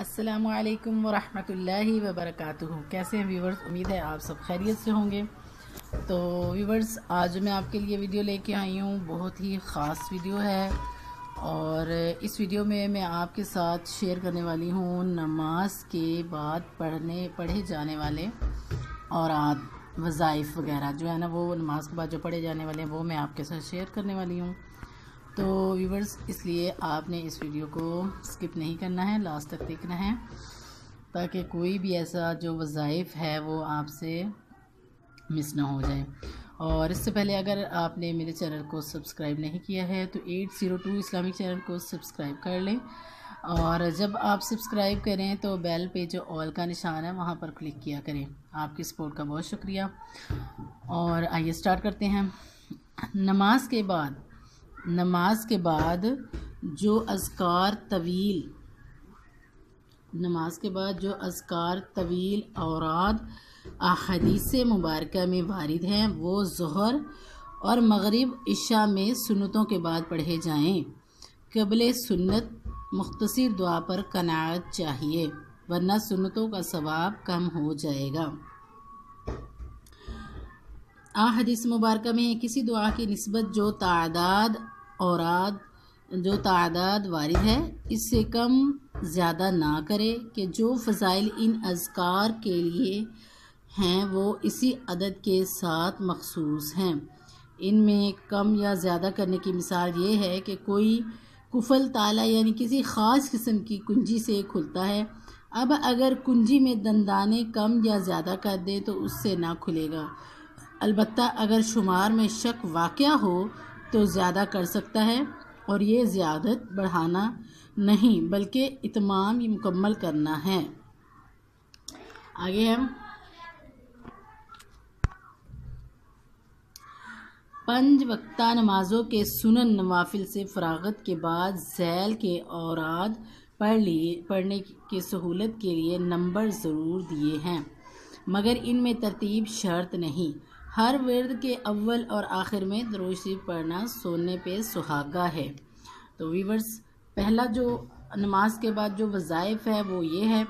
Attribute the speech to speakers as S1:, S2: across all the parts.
S1: السلام علیکم ورحمۃ اللہ وبرکاتہ۔ کیسے ہیں ویورز؟ امید ہے آپ سب خیریت سے ہوں گے۔ تو ویورز، آج میں آپ کے لیے ویڈیو لے کے آئی ہوں، بہت ہی خاص ویڈیو ہے، اور اس ویڈیو میں آپ کے ساتھ شیئر کرنے والی ہوں نماز کے بعد پڑھے جانے والے اوراد وظائف وغیرہ جو ہے نا، وہ نماز کے بعد جو پڑھے جانے والے ہیں وہ میں آپ کے ساتھ شیئر کرنے والی ہوں۔ تو ویورز، اس لیے آپ نے اس ویڈیو کو سکپ نہیں کرنا ہے، لاسٹ تک دیکھنا ہے، تاکہ کوئی بھی ایسا جو وظائف ہے وہ آپ سے مس نہ ہو جائے۔ اور اس سے پہلے اگر آپ نے میرے چینل کو سبسکرائب نہیں کیا ہے تو 802 اسلامک چینل کو سبسکرائب کر لیں، اور جب آپ سبسکرائب کریں تو بیل پہ جو آل کا نشان ہے وہاں پر کلک کیا کریں۔ آپ کی سپورٹ کا بہت شکریہ۔ اور آئیے سٹارٹ کرتے ہیں۔ نماز کے بعد جو اذکار طویل اوراد احادیث مبارکہ میں وارد ہیں وہ ظہر اور مغرب عشاء میں سنتوں کے بعد پڑھے جائیں۔ قبل سنت مختصر دعا پر قناعت چاہیے، ورنہ سنتوں کا ثواب کم ہو جائے گا۔ حدیث مبارکہ میں کسی دعا کی نسبت جو تعداد وارد ہے اس سے کم زیادہ نہ کرے، کہ جو فضائل ان اذکار کے لیے ہیں وہ اسی عدد کے ساتھ مخصوص ہیں۔ ان میں کم یا زیادہ کرنے کی مثال یہ ہے کہ کوئی قفل تالا یعنی کسی خاص قسم کی کنجی سے کھلتا ہے، اب اگر کنجی میں دندانے کم یا زیادہ کر دے تو اس سے نہ کھلے گا، البتہ اگر شمار میں شک واقع ہو تو زیادہ کر سکتا ہے، اور یہ زیادت بڑھانا نہیں بلکہ اتمام مکمل کرنا ہے۔ آگے ہم 5 وقتہ نمازوں کے سنن نوافل سے فراغت کے بعد ذیل کے اوراد پڑھنے کی سہولت کے لیے نمبر ضرور دیے ہیں، مگر ان میں ترتیب شرط نہیں۔ ہر ورد کے اول اور آخر میں درود شریف پڑھنا سونے پہ سہاگا ہے۔ تو ویورز، پہلا جو نماز کے بعد جو وظائف ہے وہ یہ ہے: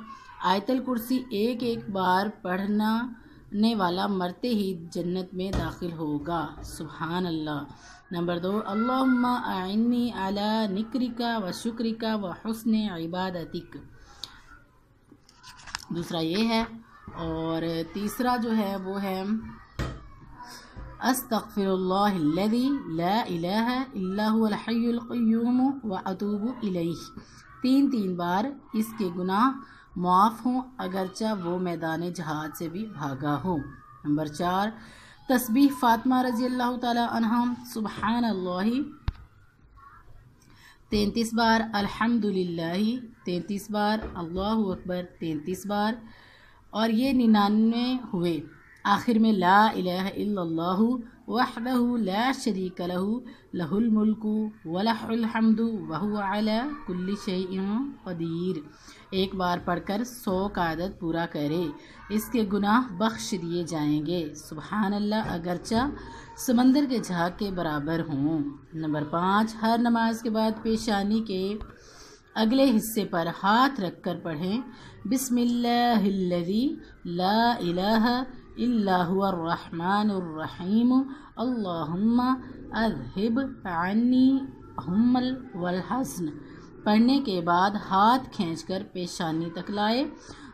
S1: آیت الکرسی ایک بار پڑھنے والا مرتے ہی جنت میں داخل ہوگا، سبحان اللہ۔ نمبر 2، اللہم اعنی علی نکرک و شکرک و حسن عبادتک، دوسرا یہ ہے۔ اور تیسرا جو ہے وہ ہے استغفر اللہ الذی لا الہ الا هو الحی القیوم واتوب الیہ، 3 بار اس کے گناہ معاف ہوں اگرچہ وہ میدان جہاد سے بھی بھاگا ہو۔ نمبر 4، تسبیح فاطمہ رضی اللہ تعالی عنہا، سبحان اللہ 33 بار، الحمدللہ 33 بار، اللہ اکبر 33 بار، اور یہ 99 ہوئے۔ آخر میں لا الہ الا اللہ وحدہ لا شریک لہ، لہ الملک ولہ الحمد وہو علی کل شیء قدیر، ایک بار پڑھ کر 100 کا عدد پورا کرے، اس کے گناہ بخش دیے جائیں گے، سبحان اللہ، اگرچہ سمندر کے جھاگ کے برابر ہوں۔ نمبر 5، ہر نماز کے بعد پیشانی کے اگلے حصے پر ہاتھ رکھ کر پڑھیں: بسم اللہ الذی لا الہ الا هو الرحمن الرحیم، اللہم اذہب عنی الہم والحزن۔ پڑھنے کے بعد ہاتھ کھینچ کر پیشانی تک لائے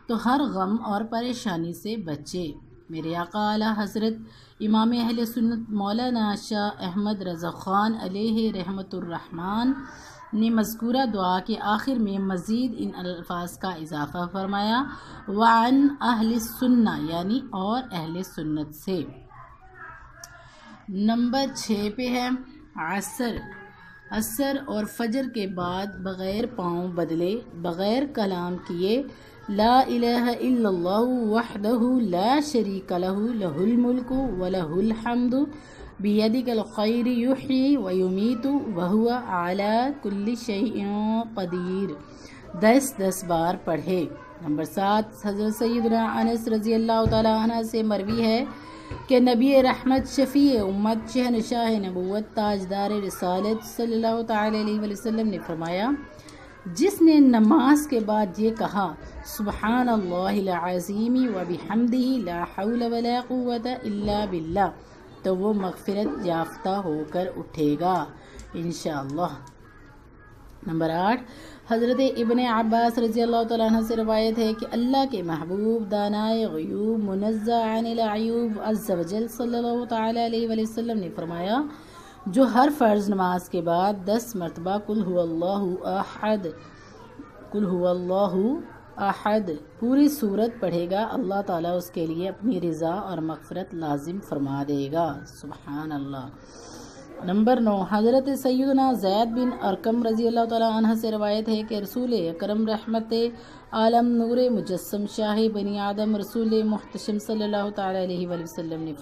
S1: تو ہر غم اور پریشانی سے بچے۔ میرے آقا اعلیٰ حضرت امام اہل سنت مولانا شاہ احمد رضا خان علیہ رحمت الرحمن نے مذکورہ دعا کے آخر میں مزید ان الفاظ کا اضافہ فرمایا: وعن اہل السنہ، یعنی اور اہل سنت سے۔ نمبر 6 پہ ہے عصر اور فجر کے بعد بغیر پاؤں بدلے، بغیر کلام کیے، لا الہ الا اللہ وحدہ لا شریک لہ، لہ الملک ولہ الحمد بیدک الخیر یحیی ویمیت وہو علی کل شیء قدیر، 10 بار پڑھے۔ نمبر 7، حضرت سیدنا انس رضی اللہ تعالی عنہ سے مروی ہے کہ نبی رحمت، شفیع امت، شہنشاہ نبوت، تاجدار رسالت صلی اللہ تعالی علیہ وسلم نے فرمایا: جس نے نماز کے بعد یہ کہا سبحان اللہ العظیم و بحمدہ لا حول ولا قوت الا باللہ تو وہ مغفرت یافتہ ہو کر اٹھے گا انشاءاللہ۔ نمبر 8، حضرت ابن عباس رضی اللہ تعالیٰ عنہ سے روایت ہے کہ اللہ کے محبوب دانائے غیوب منزہ عن العیوب عز وجل صلی اللہ تعالیٰ علیہ وآلہ وسلم نے فرمایا جو ہر فرض نماز کے بعد 10 مرتبہ قل هو اللہ احد پوری سورت پڑھے گا اللہ تعالیٰ اس کے لیے اپنی رضا اور مغفرت لازم فرما دے گا، سبحان اللہ۔ نمبر 9، حضرت سیدنا زید بن ارقم رضی اللہ تعالیٰ عنہ سے روایت ہے کہ رسول اکرم رحمت عالم نور مجسم شاہ بنی آدم رسول محتشم صلی اللہ تعالیٰ علیہ وآلہ وسلم نے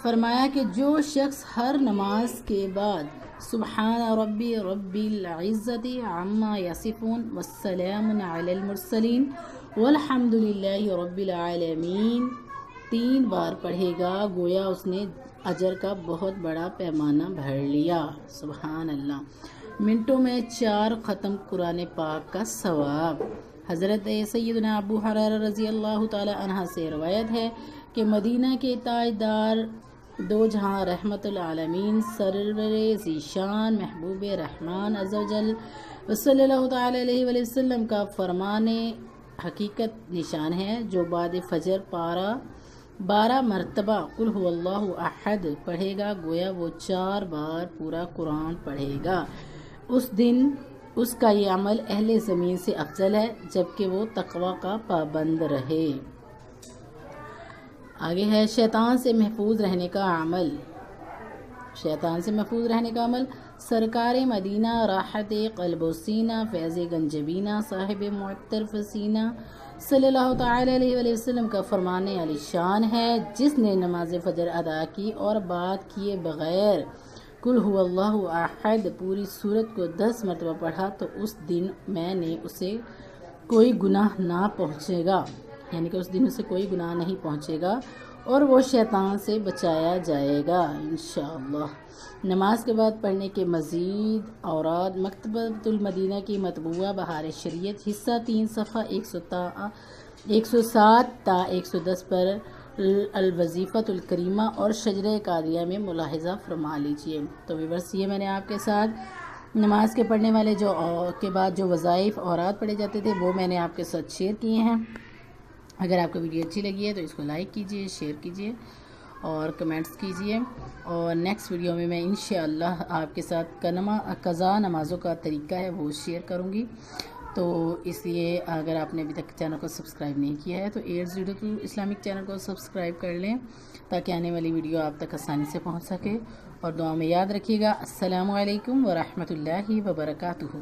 S1: فرمایا کہ جو شخص ہر نماز کے بعد سبحان ربی رب العزت عما یصفون والسلام علی المرسلین والحمد للہ رب العالمین 3 بار پڑھے گا گویا اس نے اجر کا بہت بڑا پیمانہ بھر لیا، سبحان اللہ۔ منٹوں میں 4 ختم قرآن پاک کا ثواب۔ حضرت سیدنا ابو ہریرہ رضی اللہ تعالی عنہ سے روایت ہے کہ مدینہ کے تاجدار دو جہاں رحمت العالمین سرور ذیشان محبوب رحمان عز و جل صلی اللہ تعالی علیہ وآلہ وسلم کا فرمان حقیقت نشان ہے جو بعد فجر 12 مرتبہ قل هو اللہ احد پڑھے گا گویا وہ 4 بار پورا قرآن پڑھے گا۔ اس دن اس کا یہ عمل اہل زمین سے افضل ہے جبکہ وہ تقوی کا پابند رہے۔ آگے ہے شیطان سے محفوظ رہنے کا عمل۔ شیطان سے محفوظ رہنے کا عمل سرکار مدینہ راحت قلب و سینہ فیض گنجبینہ صاحب معطر فسینہ صلی اللہ تعالی علیہ وآلہ وسلم کا فرمان علی شان ہے جس نے نماز فجر ادا کی اور بات کیے بغیر قل هو اللہ احد پوری سورت کو 10 مرتبہ پڑھا تو اس دن میں نے اسے کوئی گناہ نہ پہنچے گا، یعنی کہ اس دن اسے کوئی گناہ نہیں پہنچے گا اور وہ شیطان سے بچایا جائے گا انشاءاللہ۔ نماز کے بعد پڑھنے کے مزید اوراد مکتبۃ المدینہ کی مطبوعہ بہار شریعت حصہ 3 صفحہ 107 تا 110 پر الوظیفۃ الکریمہ اور شجرہ قادریہ میں ملاحظہ فرما لیجئے۔ تو ویورس یہ میں نے آپ کے ساتھ نماز کے پڑھنے والے کے بعد جو وظائف اوراد پڑھے جاتے تھے وہ میں نے آپ کے ساتھ شیئر کیے ہیں۔ اگر آپ کو ویڈیو اچھی لگی ہے تو اس کو لائک کیجئے، شیئر کیجئے اور کمنٹس کیجئے، اور نیکسٹ ویڈیو میں انشاءاللہ آپ کے ساتھ قضا نمازوں کا طریقہ ہے وہ شیئر کروں گی۔ تو اس لیے اگر آپ نے ابھی تک چینل کو سبسکرائب نہیں کیا ہے تو 802 اسلامک چینل کو سبسکرائب کر لیں تاکہ آنے والی ویڈیو آپ تک آسانی سے پہنچ سکے، اور دعا میں یاد رکھیے گا۔ السلام علیکم ورحمۃ اللہ وبرکاتہ۔